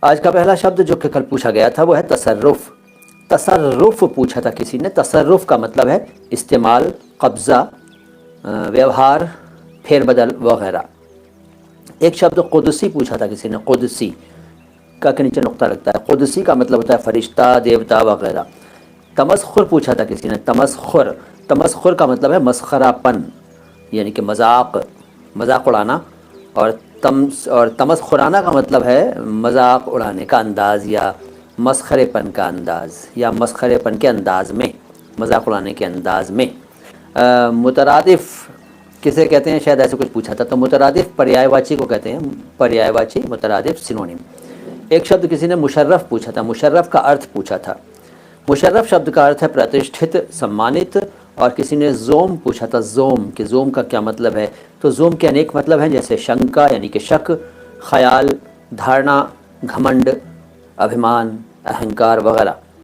आज का पहला शब्द जो कि कल पूछा गया था वो है तसर्रुफ़। तसर्रुफ़ पूछा था किसी ने। तसर्रुफ़ का मतलब है इस्तेमाल, कब्ज़ा, व्यवहार, फेरबदल वगैरह। एक शब्द क़ुदसी पूछा था किसी ने। क़ुदसी का के नीचे नुक्ता लगता है। क़ुदसी का मतलब होता है फ़रिश्ता, देवता वगैरह। तमस्खुर पूछा था किसी ने। तमस्खुर, तमस्खुर का मतलब है मस्खरापन, यानी कि मजाक, मजाक उड़ाना। और तमस्खुराना का मतलब है मजाक उड़ाने का अंदाज़ या मस्खरेपन का अंदाज़ या मस्खरेपन के अंदाज़ में, मजाक उड़ाने के अंदाज़ में। मुतरादिफ़ किसे कहते हैं, शायद ऐसे कुछ पूछा था। तो मुतरादिफ़ पर्यायवाची को कहते हैं। पर्यायवाची, मुतरादिफ़, सिनोनिम। एक शब्द किसी ने मुशर्रफ़ पूछा था। मुशर्रफ़ का अर्थ पूछा था। मुशर्रफ़ शब्द का अर्थ है प्रतिष्ठित, सम्मानित। और किसी ने ज़ोम पूछा था। ज़ोम, कि ज़ोम का क्या मतलब है। तो ज़ोम के अनेक मतलब हैं, जैसे शंका यानी कि शक, ख़याल, धारणा, घमंड, अभिमान, अहंकार वगैरह।